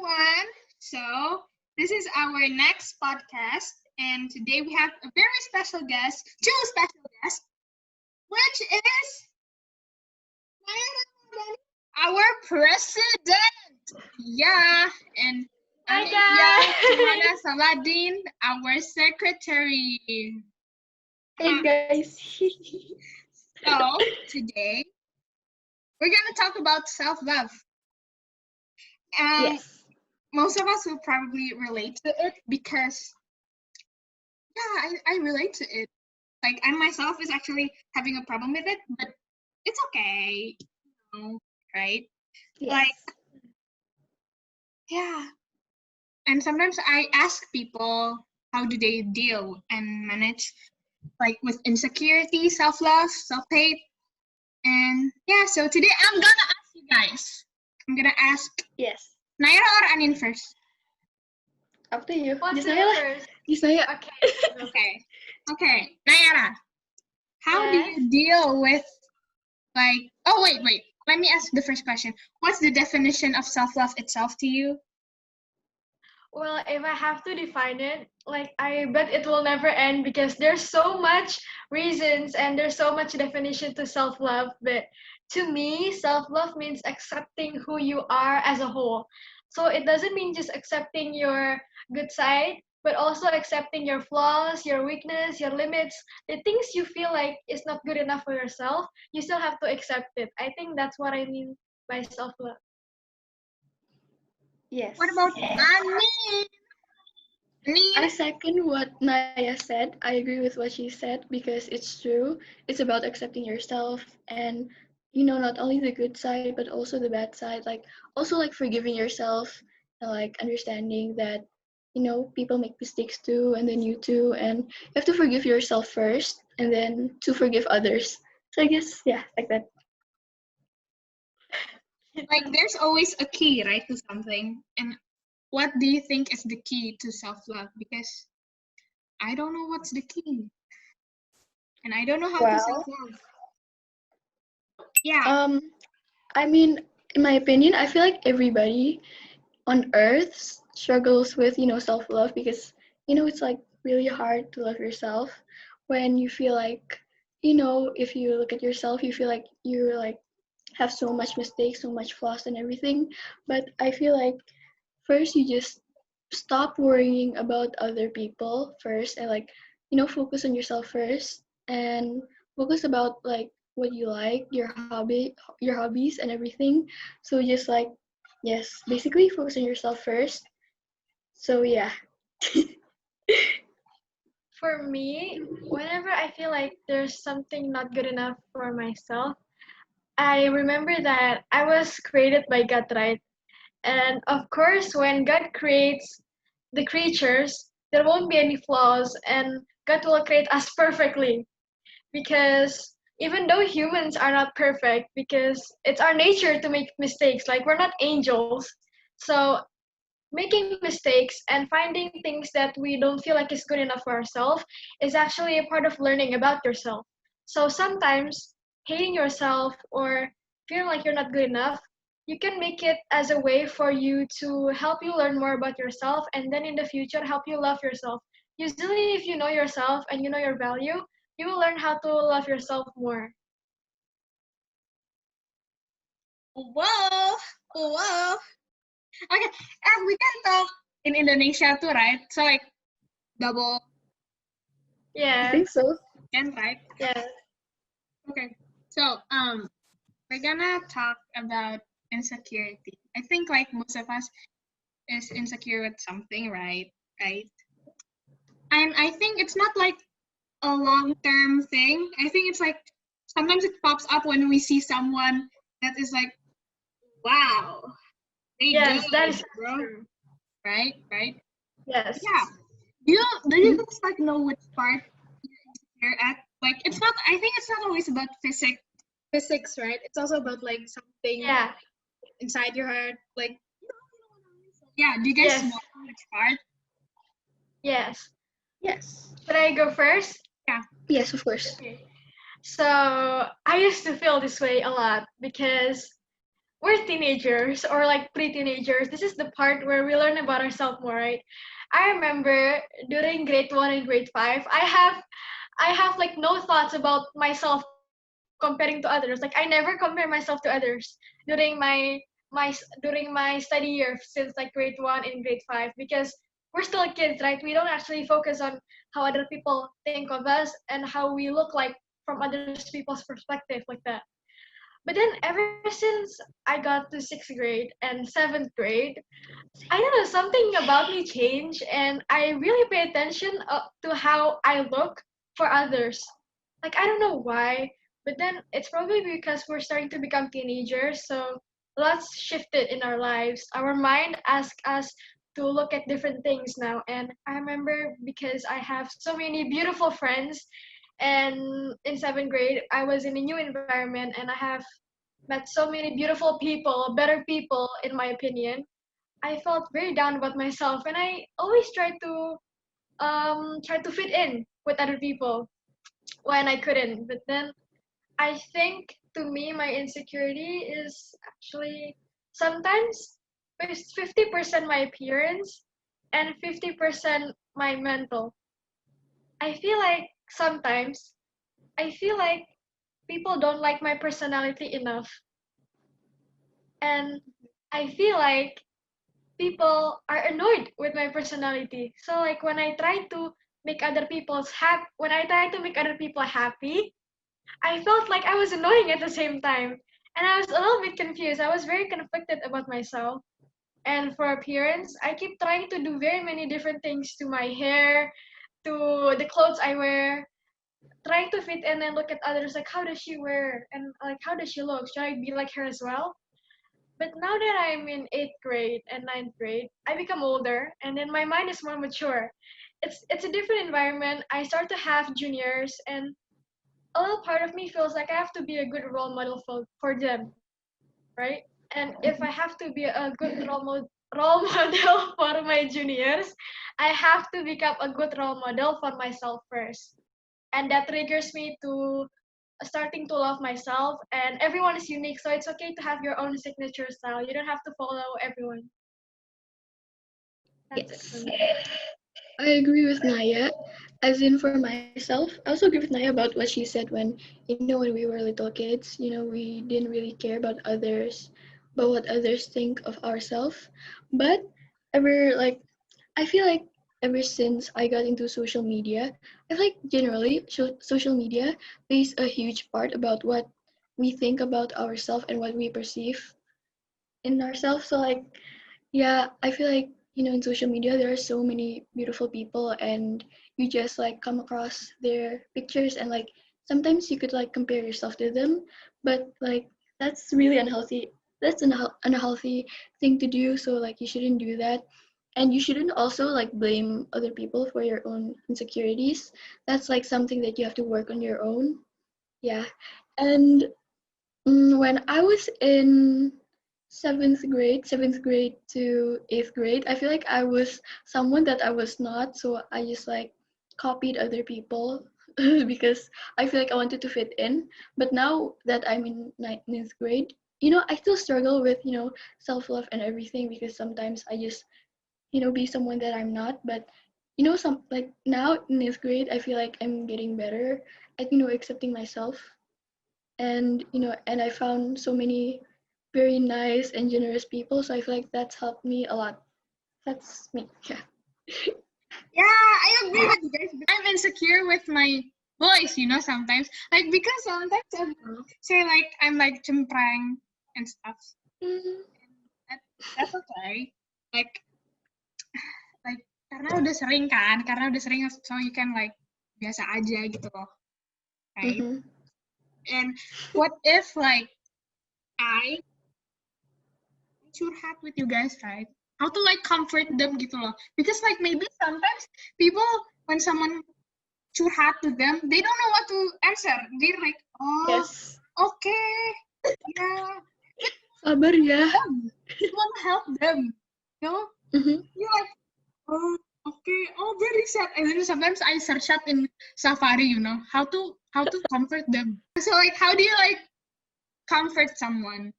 everyone. So, this is our next podcast, and today we have a very special guest, two special guests, which is our president. Yeah, and Hi Ania guys! Saladin, our secretary. Hey guys! So, today we're going to talk about self love. Yes. Most of us will probably relate to it because, yeah, I relate to it. Like, I myself is actually having a problem with it, but it's okay, right? Like, Yes. yeah. And sometimes I ask people how do they deal and manage like with insecurity, self-love, self-hate. And yeah, so today I'm gonna ask you guys. I'm gonna ask Yes. Naira or Anin first. Up to you. What's Just the Naya lah. first? Just Naya. Okay. Okay. Naira, how do Yes. you deal with like wait. Let me ask the first question. What's the definition of self-love itself to you? Well, if I have to define it, like I bet it will never end because there's so much reasons and there's so much definition to self-love. But to me, self-love means accepting who you are as a whole. So it doesn't mean just accepting your good side, but also accepting your flaws, your weakness, your limits, the things you feel like is not good enough for yourself. You still have to accept it. I think that's what I mean by self-love. Yes. What about Anin? I Anin? second what Naya said. I agree with what she said because it's true. It's about accepting yourself and not only the good side but also the bad side. Like also like forgiving yourself and like understanding that people make mistakes too and then you too and you have to forgive yourself first and then to forgive others. So I guess yeah, like that. Like there's always a key, right, to something. And what do you think is the key to self-love? Because I don't know what's the key. And I don't know how to Well, self-love. Yeah. I mean, in my opinion, I feel like everybody on earth struggles with, self-love because, it's like really hard to love yourself when you feel like, if you look at yourself, you feel like you're like have so much mistakes, so much flaws and everything. But I feel like first you just stop worrying about other people first and like, focus on yourself first and focus about like what you like, your hobbies and everything. So just like yes, basically focus on yourself first. So yeah. For me, whenever I feel like there's something not good enough for myself, I remember that I was created by God, right? And of course, when God creates the creatures, there won't be any flaws, and God will create us perfectly. Because even though humans are not perfect, because it's our nature to make mistakes, like we're not angels. So making mistakes and finding things that we don't feel like is good enough for ourselves is actually a part of learning about yourself. So sometimes hating yourself or feeling like you're not good enough, you can make it as a way for you to help you learn more about yourself and then in the future help you love yourself. Usually, if you know yourself and you know your value, you will learn how to love yourself more. Whoa. Whoa. Okay. And we can talk in Indonesia too, right? So like double I Yes, think so. can, right? yes. Okay. So we're gonna talk about insecurity. I think like most of us is insecure with something, right? Right. And I think it's not like a long-term thing. I think it's like sometimes it pops up when we see someone that is like, wow, they Yes, that good, is bro. true. Right? Right? Yes. Yeah. Do you just like know which part you're at? Like it's not I think it's not always about physics, right? It's also about like something Yeah. inside your heart. Like yeah, do you guys Yes. know which part? Yes. Yes. Should I go first? Yeah. Yes, of course. Okay. So I used to feel this way a lot because we're teenagers or like pre-teenagers. This is the part where we learn about ourselves more, right? I remember during grade 1 and grade 5, I have like no thoughts about myself comparing to others. Like I never compare myself to others during during my study year since like grade 1 and grade 5 because we're still kids, right? We don't actually focus on how other people think of us and how we look like from other people's perspective like that. But then ever since I got to 6th grade and 7th grade, I don't know, something about me changed and I really pay attention to how I look for others. Like, I don't know why, but then it's probably because we're starting to become teenagers, so lots shifted in our lives. Our mind asks us to look at different things now. And I remember because I have so many beautiful friends, and in 7th grade, I was in a new environment and I have met so many beautiful people, better people, in my opinion. I felt very down about myself, and I always try to fit in with other people when I couldn't. But then I think to me my insecurity is actually sometimes it's 50% my appearance and 50% my mental. I feel like sometimes I feel like people don't like my personality enough, and I feel like people are annoyed with my personality. So like when I try to make other people happy, I felt like I was annoying at the same time. And I was a little bit confused. I was very conflicted about myself. And for appearance, I keep trying to do very many different things to my hair, to the clothes I wear, trying to fit in and look at others like how does she wear and like how does she look? Should I be like her as well? But now that I'm in 8th grade and 9th grade, I become older and then my mind is more mature. It's a different environment. I start to have juniors and a little part of me feels like I have to be a good role model for them, right? And if I have to be a good role model for my juniors, I have to become a good role model for myself first. And that triggers me to starting to love myself, and everyone is unique, so it's okay to have your own signature style. You don't have to follow everyone. That's it for Yes, me. I agree with Naya. As in for myself, I also agree with Naya about what she said when, when we were little kids, we didn't really care about what others think of ourselves. But I feel like ever since I got into social media, I feel like generally social media plays a huge part about what we think about ourselves and what we perceive in ourselves. So yeah, I feel like, in social media, there are so many beautiful people, and you just come across their pictures, and sometimes you could compare yourself to them, but that's really unhealthy. That's an unhealthy thing to do. So you shouldn't do that. And you shouldn't also blame other people for your own insecurities. That's something that you have to work on your own. Yeah. And when I was in seventh grade to 8th grade, I feel like I was someone that I was not. So I just copied other people because I feel like I wanted to fit in. But now that I'm in ninth grade, I still struggle with, self love and everything because sometimes I just, be someone that I'm not. But, some now in 8th grade, I feel like I'm getting better at, accepting myself, and I found so many very nice and generous people, so I feel like that's helped me a lot. That's me. Yeah. Yeah, I agree with you guys. I'm insecure with my voice, sometimes. Because sometimes I say I'm cempreng and stuff. Mm, That, that's okay. Like like karena udah sering so you can biasa aja gitu loh, right? mm-hmm. And what if I curhat with you guys, right? How to comfort them gitu loh. Because maybe sometimes people when someone curhat to them, they don't know what to answer. They're like, oh, Yes. okay, yeah. Sabar ya. You want to help them, you know? Mm-hmm. You're like, oh, okay, oh, very sad. And then sometimes I search up in Safari, how to comfort them. So how do you comfort someone?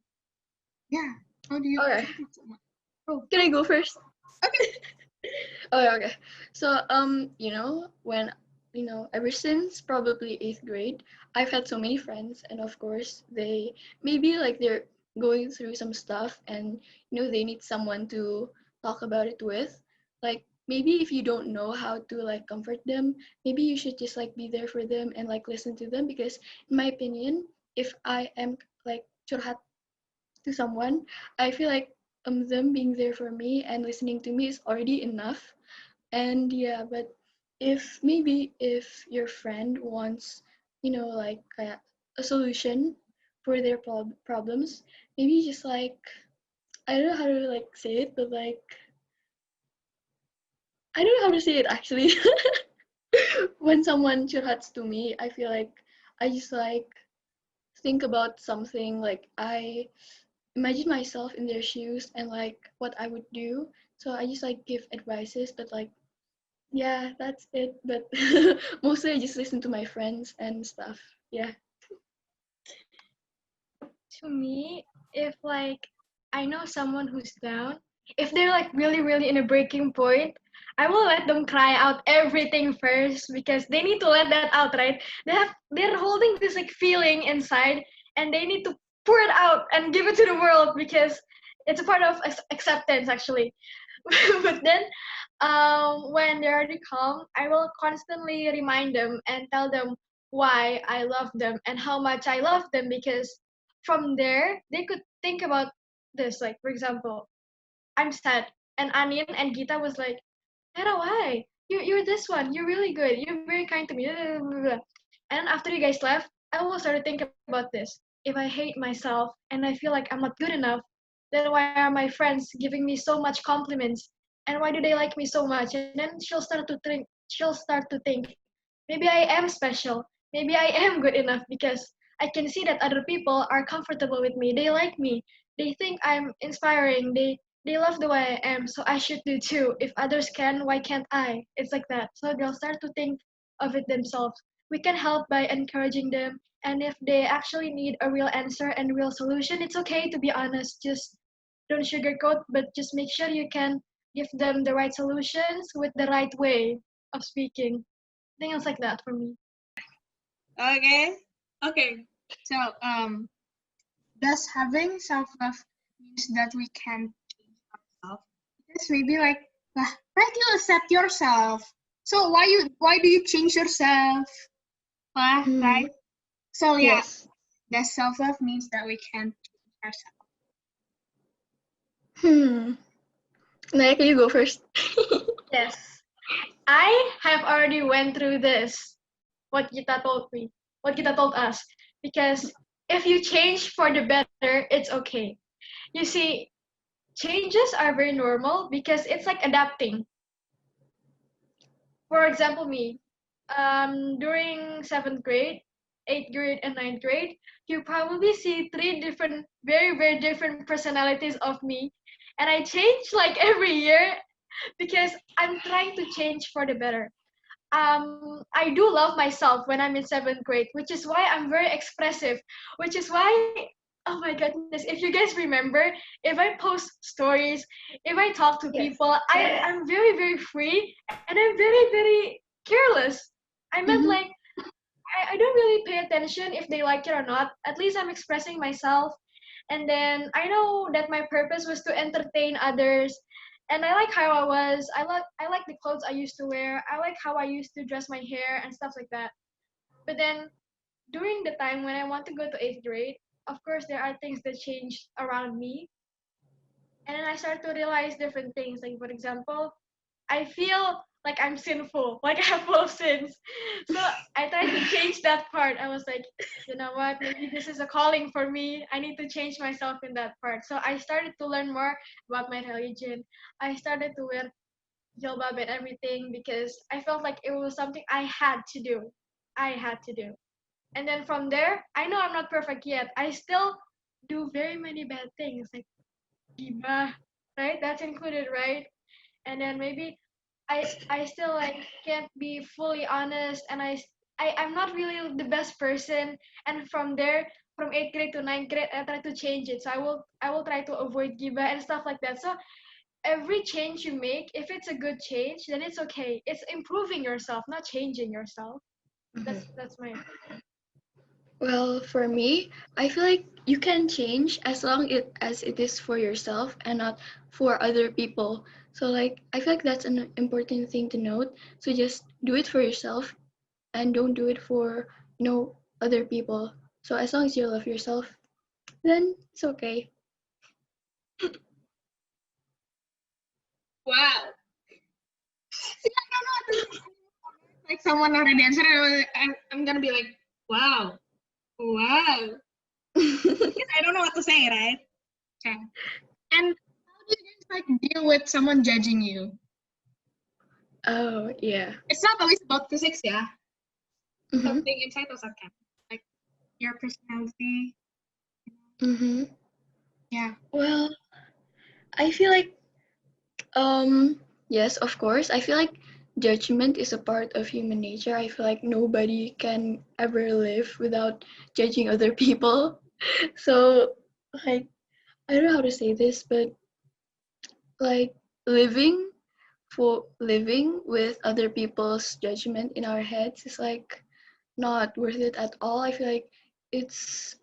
Yeah. How do you Okay. treat someone? Oh, Can I go first? okay. Okay, okay. So, when, ever since probably 8th grade, I've had so many friends, and of course, they maybe like they're going through some stuff, and they need someone to talk about it with. Like, maybe if you don't know how to like comfort them, maybe you should just like be there for them and like listen to them, because in my opinion, if I am like curhat to someone, I feel like them being there for me and listening to me is already enough. And yeah, but if your friend wants, like a solution for their problems, maybe just like, I don't know how to like say it, but like, I don't know how to say it actually. When someone chats to me, I feel like I just like think about something, like I imagine myself in their shoes and like what I would do. So I just like give advices, but like, yeah, that's it. But mostly I just listen to my friends and stuff. Yeah. To me, if like I know someone who's down, if they're like really, really in a breaking point, I will let them cry out everything first because they need to let that out, right? They're holding this like feeling inside and they need to pour it out and give it to the world because it's a part of acceptance actually. But then when they're already calm, I will constantly remind them and tell them why I love them and how much I love them because from there they could think about this. Like for example, I'm sad, and Anin and Gita was like, Hera, why? You're this one. You're really good. You're very kind to me. Blah, blah, blah. And after you guys left, I will start to think about this. If I hate myself and I feel like I'm not good enough, then why are my friends giving me so much compliments? And why do they like me so much? And then she'll start to think, maybe I am special. Maybe I am good enough because I can see that other people are comfortable with me. They like me. They think I'm inspiring. They love the way I am, so I should do too. If others can, why can't I? It's like that. So they'll start to think of it themselves. We can help by encouraging them, and if they actually need a real answer and real solution, it's okay to be honest. Just don't sugarcoat, but just make sure you can give them the right solutions with the right way of speaking. Things like that for me. Okay. Okay. So, does having self-love means that we can change ourselves? Because maybe like, right, you accept yourself. So why do you change yourself? Hmm. Right? So yeah, Yes. does self-love means that we can change ourselves? Hmm. Naya, can you go first? Yes. I have already went through this, what Gita told me, what Gita told us. Because if you change for the better, it's okay. You see, changes are very normal because it's like adapting. For example, me, during 7th grade, 8th grade, and 9th grade, you probably see three different, very, very different personalities of me. And I change like every year because I'm trying to change for the better. I do love myself when I'm in 7th grade, which is why I'm very expressive, which is why, oh my goodness, if you guys remember, if I post stories, if I talk to Yes. people, I'm very, very free and I'm very, very careless. I meant Mm-hmm. like, I don't really pay attention if they like it or not. At least I'm expressing myself. And then I know that my purpose was to entertain others. And I like how I like the clothes I used to wear. I like how I used to dress my hair and stuff like that. But then during the time when I want to go to 8th grade, of course there are things that change around me. And then I start to realize different things. Like for example, I feel like I'm sinful, like I have full of sins. So I tried to change that part. I was like, you know what? Maybe this is a calling for me. I need to change myself in that part. So I started to learn more about my religion. I started to wear jilbab and everything because I felt like it was something I had to do. I had to do. And then from there, I know I'm not perfect yet. I still do very many bad things like giba, right? That's included, right? And then maybe I still like can't be fully honest and I'm not really the best person, and from there from 8th grade to 9th grade, I try to change it. So I will try to avoid giba and stuff like that. So every change you make, if it's a good change, then it's okay. It's improving yourself, not changing yourself. That's my Well, for me, I feel like you can change as long as it is for yourself and not for other people. So like I feel like that's an important thing to note. So just do it for yourself and don't do it for, other people. So as long as you love yourself, then it's okay. Wow. See, I don't know what to say. Like someone already answered, I'm gonna be like, wow, wow. Because I don't know what to say, right? Okay. And how do you guys like deal with someone judging you? Oh, yeah. It's not always about physics, yeah. Mhm. Something inside also can, like your personality. Mhm. Yeah. Well, I feel like yes, of course. I feel like judgment is a part of human nature. I feel like nobody can ever live without judging other people. So, like, I don't know how to say this, but like living with other people's judgment in our heads is like not worth it at all. It's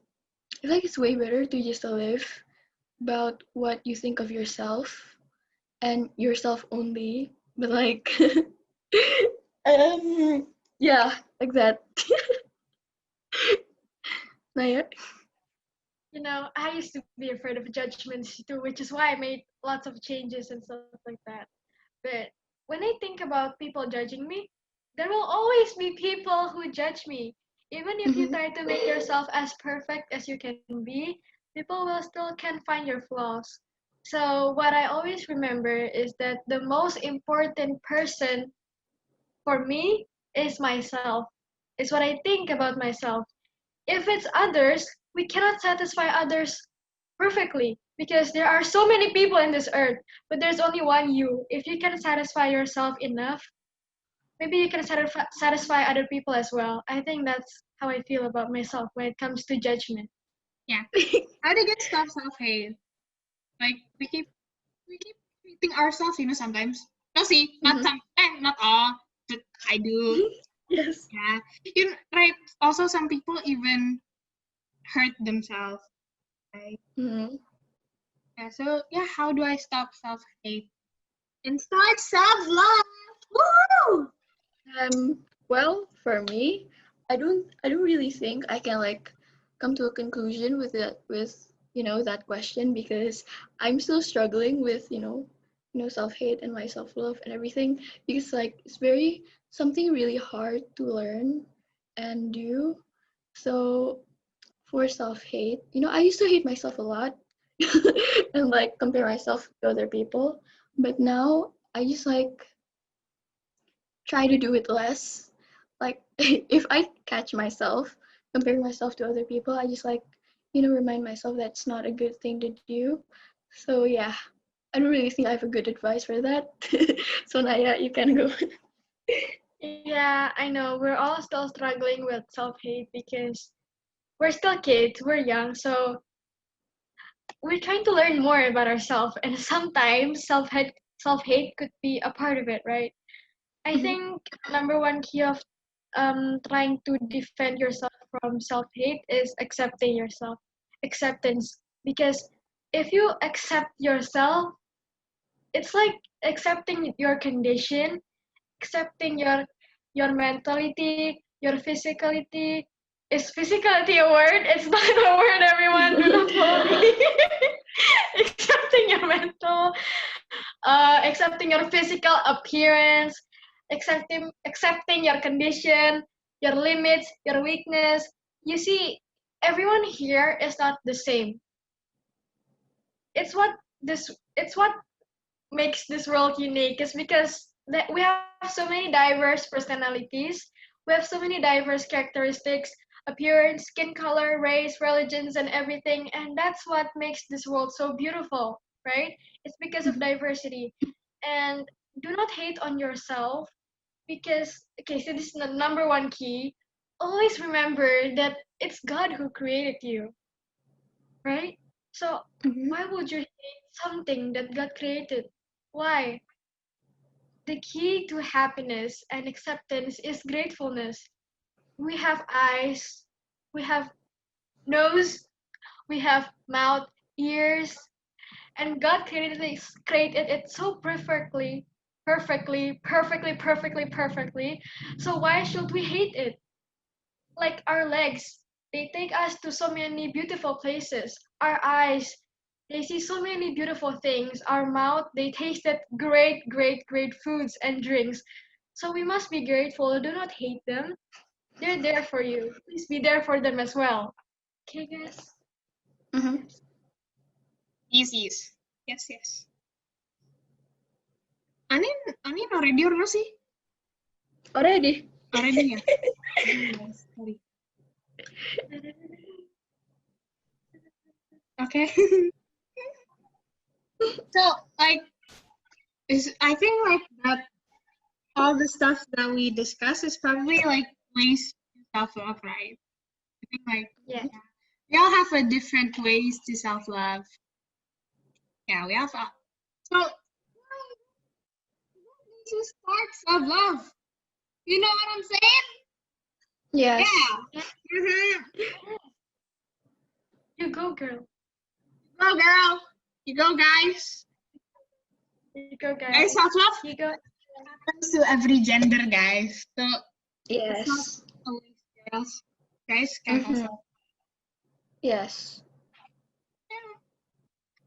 I feel like it's way better to just live about what you think of yourself and yourself only. But like yeah, like that. Naya? I used to be afraid of judgments too, which is why I made lots of changes and stuff like that. But when I think about people judging me, there will always be people who judge me. Even if you Mm-hmm. try to make yourself as perfect as you can be, people will still can find your flaws. So what I always remember is that the most important person for me is myself. Is what I think about myself. If it's others, we cannot satisfy others perfectly because there are so many people in this earth, but there's only one you. If you can satisfy yourself enough, maybe you can satisfy other people as well. I think that's how I feel about myself when it comes to judgment. Yeah. How do you get stop self-hate? Like we keep hating ourselves, sometimes. No, see, not Mm-hmm. some, not all. But I do. Yes. Yeah. Right. Also, some people even hurt themselves. Right. Mm-hmm. Yeah. So yeah, how do I stop self-hate and start self-love? Woo! Well, for me, I don't really think I can like come to a conclusion with that question because I'm still struggling with, self-hate and my self-love and everything because like it's very something really hard to learn and do. So for self-hate, I used to hate myself a lot and like compare myself to other people, but now I just like try to do it less. Like if I catch myself comparing myself to other people, I just like, remind myself that's not a good thing to do. So yeah, I don't really think I have a good advice for that. So Naya, you can go. Yeah, I know. We're all still struggling with self-hate because we're still kids, we're young, so we're trying to learn more about ourselves and sometimes self-hate could be a part of it, right? I Mhm. think number one key of trying to defend yourself from self-hate is accepting yourself. Acceptance. Because if you accept yourself, it's like accepting your condition, accepting your mentality, your physicality. Is physicality a word? It's not a word, everyone. Do not follow me. Accepting your mental, accepting your physical appearance, accepting your condition, your limits, your weakness. You see, everyone here is not the same. It's what makes this world unique is because we have so many diverse personalities, we have so many diverse characteristics, appearance, skin color, race, religions, and everything, and that's what makes this world so beautiful, right? It's because of Mhm. diversity. And do not hate on yourself because, okay, so this is the number one key. always remember that it's God who created you, right? So Mhm. why would you hate something that God created? Why? The key to happiness and acceptance is gratefulness. We have eyes, we have nose, we have mouth, ears, and God created it so perfectly. So why should we hate it? Like our legs, they take us to so many beautiful places. Our eyes, they see so many beautiful things. Our mouth, they tasted great foods and drinks. So we must be grateful. Do not hate them. They're there for you. Please be there for them as well. Okay, guys? Mhm. Easy. Yes, yes. Anin already or no sih? Already. Already ya? Yes, sorry. Okay. So, like, I think like that all the stuff that we discuss is probably like ways to self-love, right? I think like Yeah. we all have a different ways to self-love. Yeah, we have. So, to start self-love. You know what I'm saying? Yes. Yeah. Mm-hmm. You go, girl. Go, girl. You go, guys. You go, Guys, guys. self-love You go. happens to every gender, guys. So it's not Yes. always girls. Guys can Mhm. also. Yes. Yeah.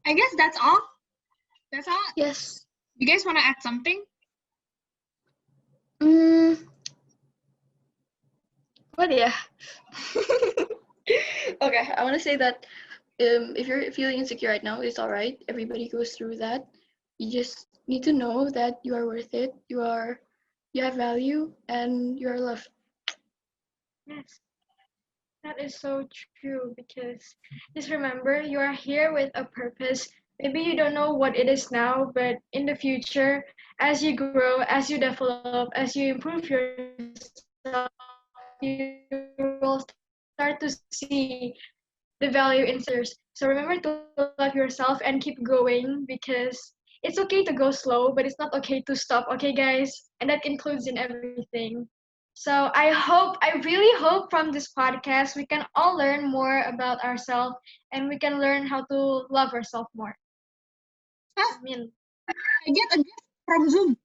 I guess that's all. That's all. Yes. You guys want to add something? Mm, what yeah. Okay, I want to say that if you're feeling insecure right now, it's all right. Everybody goes through that. You just need to know that you are worth it. You have value, and you are loved. Yes. That is so true because just remember you are here with a purpose. Maybe you don't know what it is now, but in the future, as you grow, as you develop, as you improve yourself, you will start to see the value inside yours. So remember to love yourself and keep going because it's okay to go slow, but it's not okay to stop, okay, guys? And that includes in everything. So I really hope from this podcast we can all learn more about ourselves and we can learn how to love ourselves more. I Huh? mean, I get a gift from Zoom.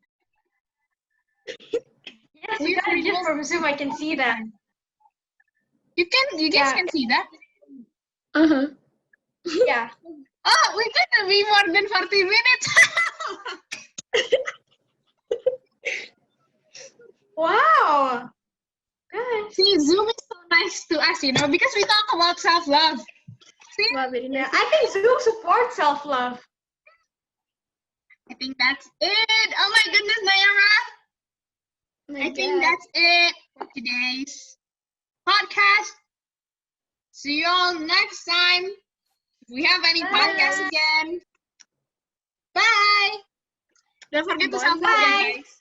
yes, you Here's got the a gift gift. from Zoom. I can see that. You guys Yeah, can see that. Uh-huh. yeah. Oh, we could be more than 40 minutes. Wow. Guys. See, Zoom is so nice to us, you know, because we talk about self-love. See, Wow, very Yeah, nice. I think Zoom supports self-love. I think that's it. Oh my goodness, Nayyara. My I think God. that's it for today's podcast. See you all next time. If we have any podcasts Bye. again. Bye. Don't forget to self-love, Bye. Bye. guys.